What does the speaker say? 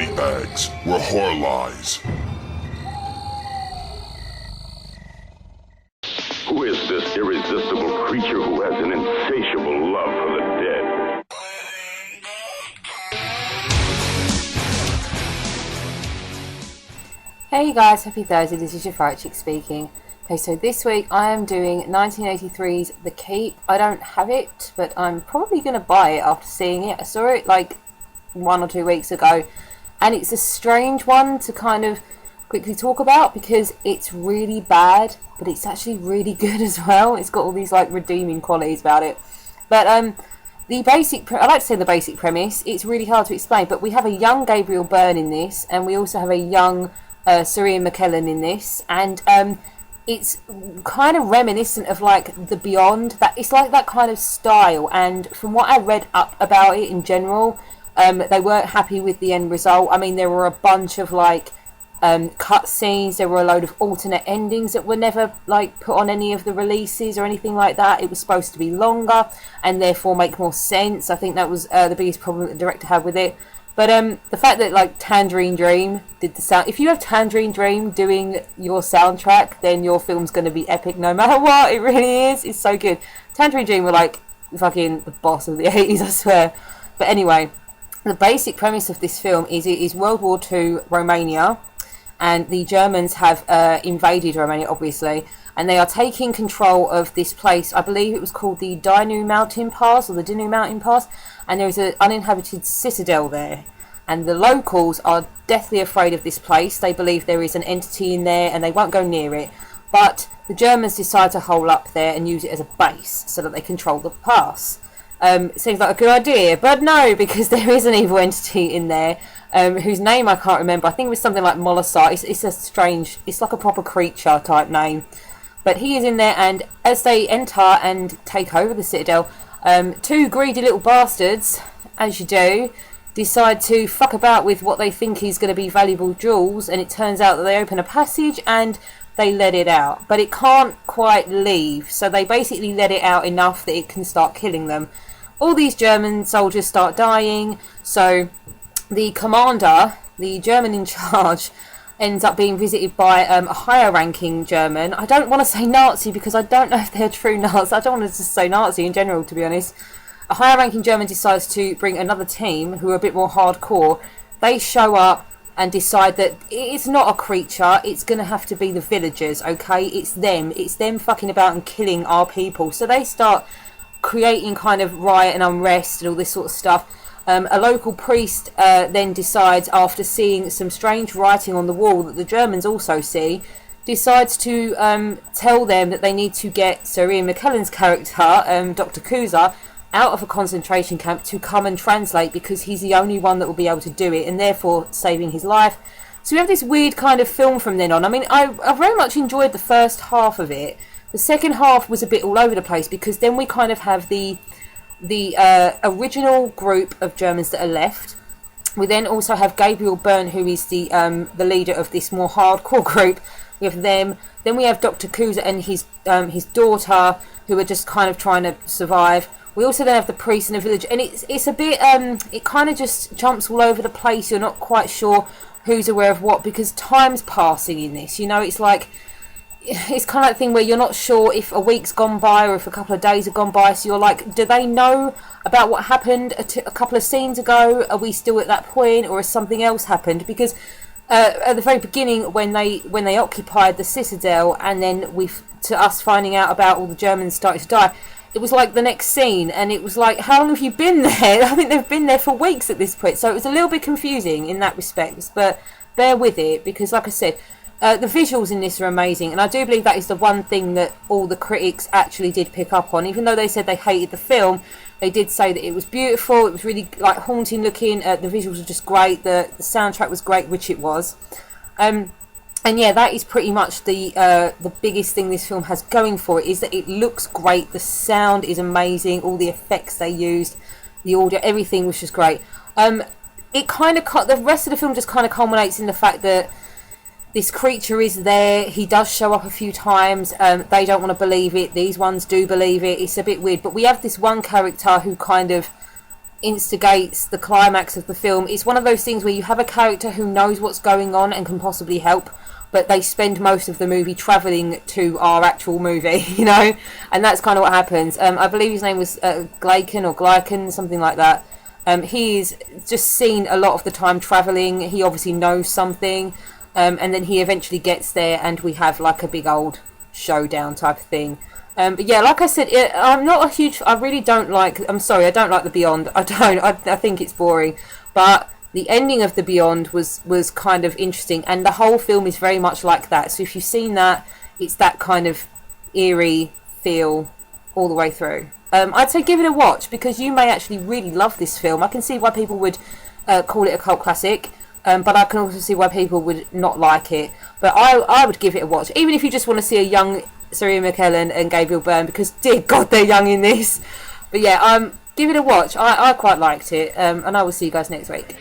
body bags were whore lies. Who is this irresistible creature who has an insatiable love for the dead? Hey guys, happy Thursday, this is your fright chick speaking. Okay, so this week I am doing 1983's The Keep. I don't have it, but I'm probably going to buy it after seeing it. I saw it like 1 or 2 weeks ago, and it's a strange one to kind of quickly talk about because it's really bad, but it's actually really good as well. It's got all these like redeeming qualities about it. But I like to say the basic premise, it's really hard to explain, but we have a young Gabriel Byrne in this, and we also have a young Sir Ian McKellen in this, and it's kind of reminiscent of like The Beyond. That it's like that kind of style, and from what I read up about it in general, they weren't happy with the end result. I mean, there were a bunch of like cut scenes, there were a load of alternate endings that were never like put on any of the releases or anything like that. It was supposed to be longer and therefore make more sense. I think that was the biggest problem that the director had with it. But the fact that like Tangerine Dream did the sound, if you have Tangerine Dream doing your soundtrack, then your film's going to be epic no matter what. It really is. It's so good. Tangerine Dream were like fucking the boss of the 80s, I swear. But anyway, the basic premise of this film is it is World War II Romania, and the Germans have invaded Romania, obviously, and they are taking control of this place. I believe it was called the Dinu Mountain Pass, or the Dinu Mountain Pass, and there is an uninhabited citadel there. And the locals are deathly afraid of this place. They believe there is an entity in there, and they won't go near it. But the Germans decide to hole up there and use it as a base, so that they control the pass. Seems like a good idea, but no, because there is an evil entity in there, whose name I can't remember. I think it was something like Molosar. It's a strange, it's like a proper creature type name. But he is in there, and as they enter and take over the citadel, two greedy little bastards, as you do, decide to fuck about with what they think is going to be valuable jewels, and it turns out that they open a passage and they let it out. But it can't quite leave, so they basically let it out enough that it can start killing them. All these German soldiers start dying, so the commander, the German in charge, ends up being visited by a higher ranking German. I don't want to say Nazi because I don't know if they're true Nazis. I don't want to just say Nazi in general, to be honest. A higher ranking German decides to bring another team who are a bit more hardcore. They show up and decide that it's not a creature, it's going to have to be the villagers, okay? It's them fucking about and killing our people. So they start creating kind of riot and unrest and all this sort of stuff. A local priest then decides, after seeing some strange writing on the wall that the Germans also see, decides to tell them that they need to get Sir Ian McKellen's character, Dr. Kuza, out of a concentration camp to come and translate, because he's the only one that will be able to do it, and therefore saving his life. So we have this weird kind of film from then on. I mean, I very much enjoyed the first half of it. The second half was a bit all over the place, because then we kind of have the original group of Germans that are left. We then also have Gabriel Byrne, who is the leader of this more hardcore group. We have them. Then we have Dr. Kuza and his daughter, who are just kind of trying to survive. We also then have the priest in the village, and it's a bit it kind of just jumps all over the place. You're not quite sure who's aware of what, because time's passing in this. You know, it's like, it's kind of like the thing where you're not sure if a week's gone by or if a couple of days have gone by. So you're like, do they know about what happened a couple of scenes ago? Are we still at that point, or has something else happened? Because at the very beginning, when they occupied the citadel, and then to us finding out about all the Germans starting to die, it was like the next scene, and it was like, how long have you been there? I think they've been there for weeks at this point. So it was a little bit confusing in that respect, but bear with it, because like I said, the visuals in this are amazing, and I do believe that is the one thing that all the critics actually did pick up on. Even though they said they hated the film, they did say that it was beautiful, it was really like haunting looking, the visuals were just great, the soundtrack was great, which it was. And yeah, that is pretty much the biggest thing this film has going for it, is that it looks great, the sound is amazing, all the effects they used, the audio, everything was just great. It kind of, the rest of the film just kind of culminates in the fact that this creature is there. He does show up a few times. They don't want to believe it. These ones do believe it. It's a bit weird. But we have this one character who kind of instigates the climax of the film. It's one of those things where you have a character who knows what's going on and can possibly help, but they spend most of the movie travelling to our actual movie, you know, and that's kind of what happens. I believe his name was Glycan, something like that. He's just seen a lot of the time travelling. He obviously knows something, and then he eventually gets there, and we have like a big old showdown type of thing. But yeah, like I said, I'm not a huge. I really don't like. I'm sorry, I don't like the Beyond. I don't. I think it's boring. But the ending of the Beyond was kind of interesting, and the whole film is very much like that. So if you've seen that, it's that kind of eerie feel all the way through. I'd say give it a watch, because you may actually really love this film. I can see why people would call it a cult classic, but I can also see why people would not like it. But I would give it a watch, even if you just want to see a young Sarah McKellen and Gabriel Byrne, because dear God, they're young in this. But yeah, give it a watch. I quite liked it, and I will see you guys next week.